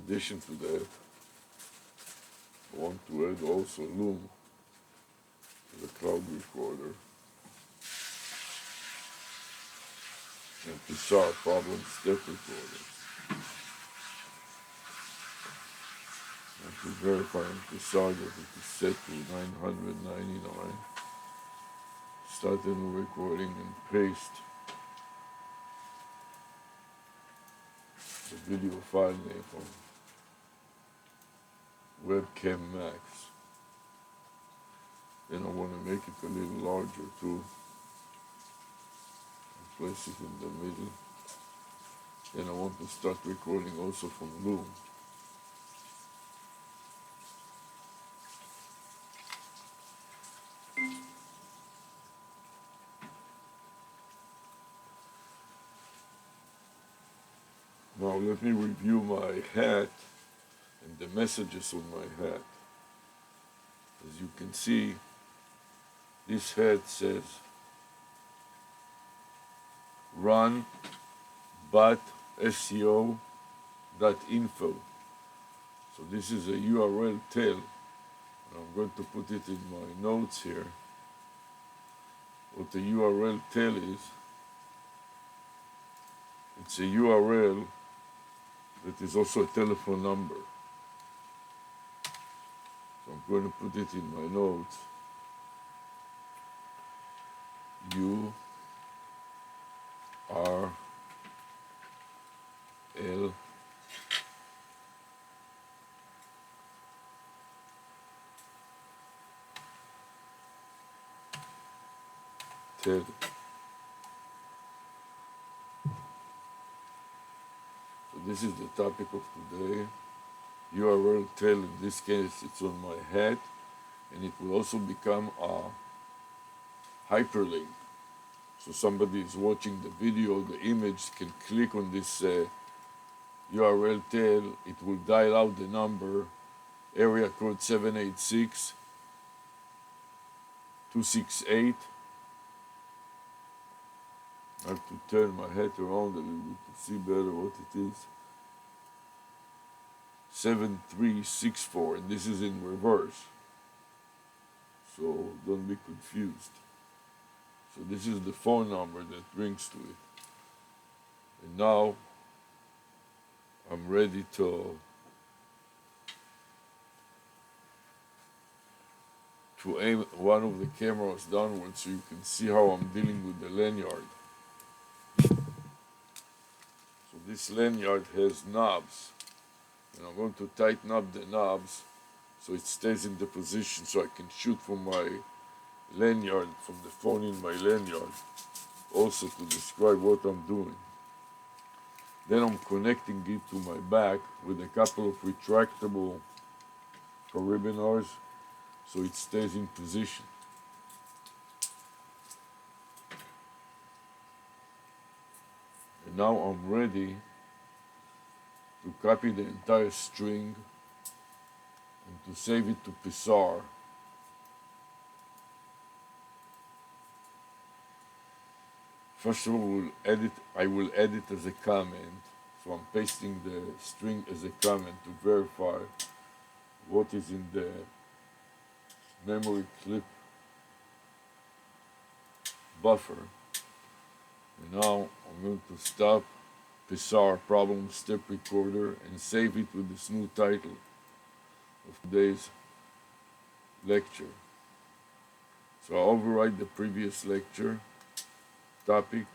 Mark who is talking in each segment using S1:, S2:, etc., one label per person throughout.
S1: addition to that, I want to add also Loom to the cloud recorder and Pixar problem step recorders. And to verify on Pixar that it is set to 999, start a new recording and paste the video file name from Webcam Max. Then I want to make it a little larger too. And place it in the middle. Then I want to start recording also from Loom. Now let me review my hat and the messages on my hat. As you can see, this hat says run but SEO.info. So this is a URL tail, and I'm going to put it in my notes here. What the URL tail is, it's a URL that is also a telephone number. So I'm going to put it in my notes. URL tail. So this is the topic of today. URL tail, in this case, it's on my hat, and it will also become a hyperlink. So somebody is watching the video, the image can click on this URL tail, it will dial out the number, area code 786-268. I have to turn my head around a little bit to see better what it is. 7364, and this is in reverse. So don't be confused. So this is the phone number that brings to it. And now I'm ready to aim one of the cameras downwards so you can see how I'm dealing with the lanyard. So this lanyard has knobs, and I'm going to tighten up the knobs so it stays in the position so I can shoot from my lanyard, from the phone in my lanyard, also to describe what I'm doing. Then I'm connecting it to my back with a couple of retractable carabiners so it stays in position. And now I'm ready to copy the entire string and to save it to Pixar. First of all, I will edit as a comment. So I'm pasting the string as a comment to verify what is in the memory clip buffer. And now I'm going to stop Pixar problem step recorder and save it with this new title of today's lecture. So I'll override the previous lecture topic,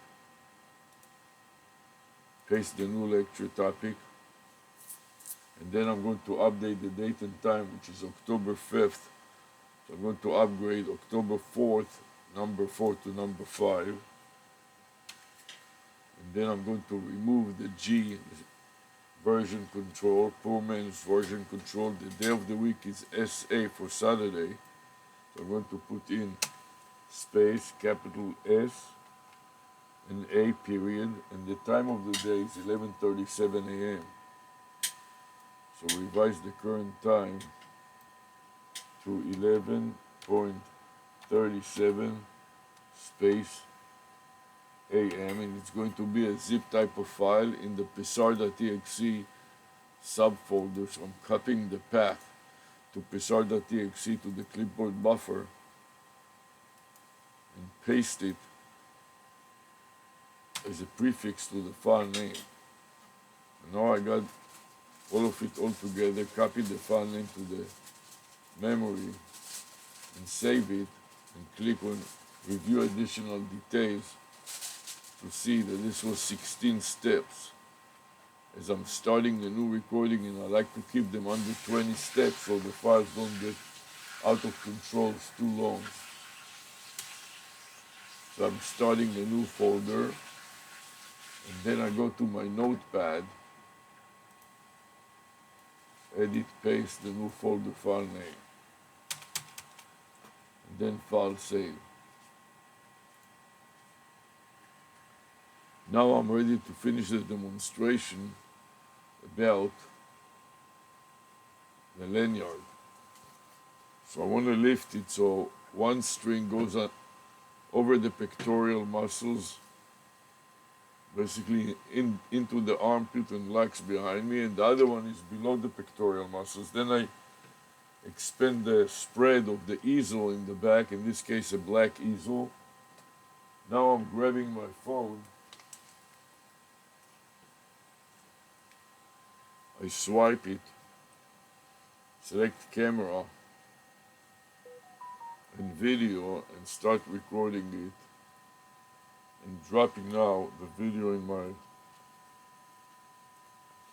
S1: paste the new lecture topic, and then I'm going to update the date and time, which is October 5th. So I'm going to upgrade October 4th, number 4 to number 5. And then I'm going to remove the G, version control, poor man's version control. The day of the week is SA for Saturday. So I'm going to put in space, capital S, and A period, and the time of the day is 11:37 a.m. So revise the current time to 11:37 space a.m. and it's going to be a zip type of file in the Pixar.exe subfolder, so I'm copying the path to psr.txt to the clipboard buffer and paste it as a prefix to the file name. And now I got all of it all together, copy the file name to the memory and save it, and click on review additional details to see that this was 16 steps. As I'm starting the new recording, and I like to keep them under 20 steps so the files don't get out of control, it's too long. So I'm starting a new folder, and then I go to my notepad, edit, paste the new folder file name, and then file save. Now I'm ready to finish the demonstration about the lanyard. So I want to lift it so one string goes over the pectoral muscles, basically into the armpit and lax behind me, and the other one is below the pectoral muscles. Then I expand the spread of the easel in the back, in this case a black easel. Now I'm grabbing my phone, I swipe it, select camera and video, and start recording it, and dropping now the video in my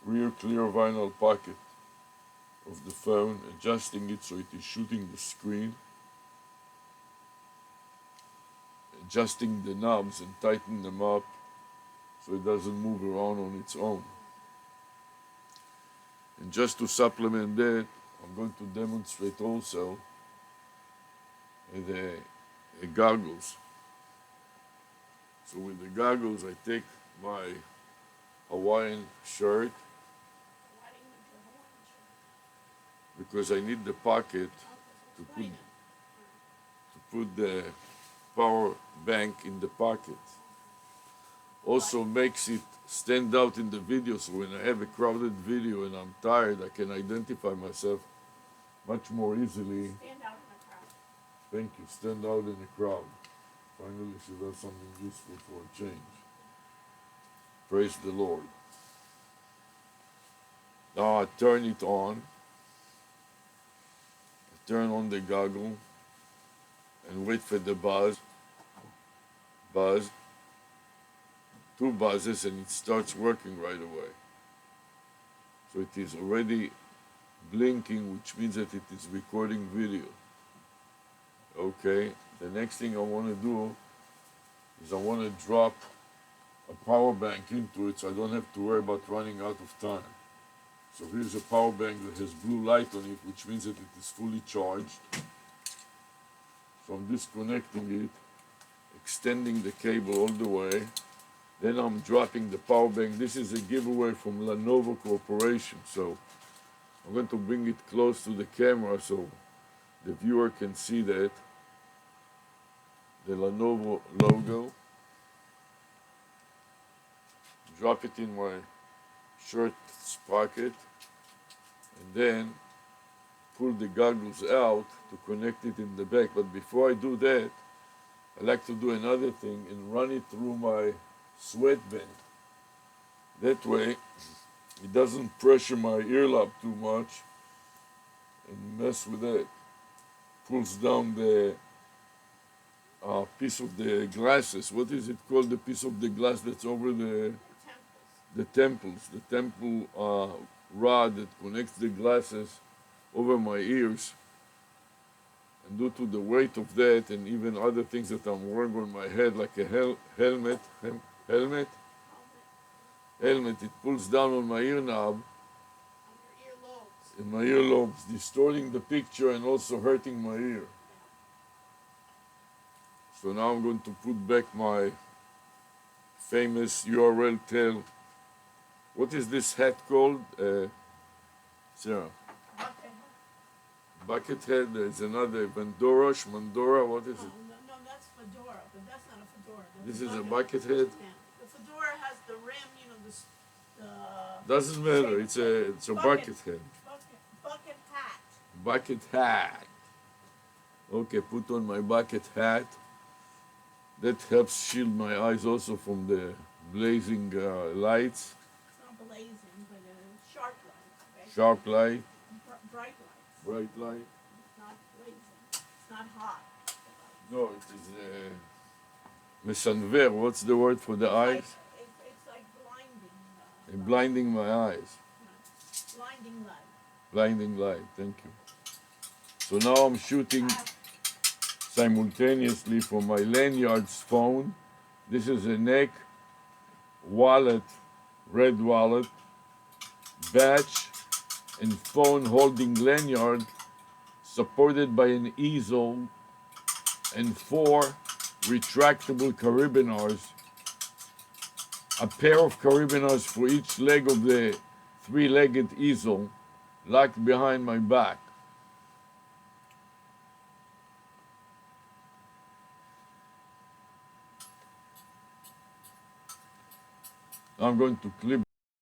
S1: rear clear vinyl pocket of the phone, adjusting it so it is shooting the screen, adjusting the knobs and tighten them up so it doesn't move around on its own. And just to supplement that, I'm going to demonstrate also the goggles. So with the goggles, I take my Hawaiian shirt, because I need the pocket to put the power bank in the pocket. Also makes it stand out in the video, so when I have a crowded video and I'm tired, I can identify myself much more easily.
S2: Stand out in the crowd.
S1: Thank you. Stand out in the crowd. Finally, she does something useful for a change. Praise the Lord. Now I turn it on. I turn on the goggle and wait for the buzz. Buzz. 2 buzzes, and it starts working right away. So it is already blinking, which means that it is recording video. Okay, the next thing I want to do is I want to drop a power bank into it so I don't have to worry about running out of time. So here's a power bank that has blue light on it, which means that it is fully charged. So I'm disconnecting it, extending the cable all the way. Then I'm dropping the power bank. This is a giveaway from Lenovo Corporation, so I'm going to bring it close to the camera so the viewer can see that. The Lenovo logo. Drop it in my shirt's pocket, and then pull the goggles out to connect it in the back. But before I do that, I like to do another thing and run it through my sweatband. That way, it doesn't pressure my ear lobe too much and mess with that. Pulls down the piece of the glasses. What is it called? The piece of the glass that's over the temples. The temple rod that connects the glasses over my ears. And due to the weight of that and even other things that I'm wearing on my head, like a helmet, it pulls down on my ear knob, in my earlobes, distorting the picture and also hurting my ear. So now I'm going to put back my famous URL tell. What is this hat called, Sarah? Bucket head. There's another Mandora, what is it?
S2: No, that's fedora, but that's not a fedora.
S1: This is a bucket head?
S2: Yeah. The fedora has the rim, the
S1: Doesn't matter. It's a bucket hat.
S2: Bucket hat.
S1: Bucket hat. Okay, put on my bucket hat. That helps shield my eyes also from the blazing lights,
S2: It's not blazing, but sharp lights. Okay?
S1: sharp light,
S2: Bright lights.
S1: bright light.
S2: It's not blazing. It's not hot.
S1: No, it is mesanver. What's the word for the eyes?
S2: It's like blinding.
S1: Blinding my eyes.
S2: Blinding light.
S1: Blinding light. Thank you. So now I'm shooting simultaneously from my lanyard's phone. This is a neck, wallet, red wallet, badge, and phone holding lanyard supported by an easel and 4 retractable carabiners, a pair of carabiners for each leg of the 3-legged easel locked behind my back. I'm going to clip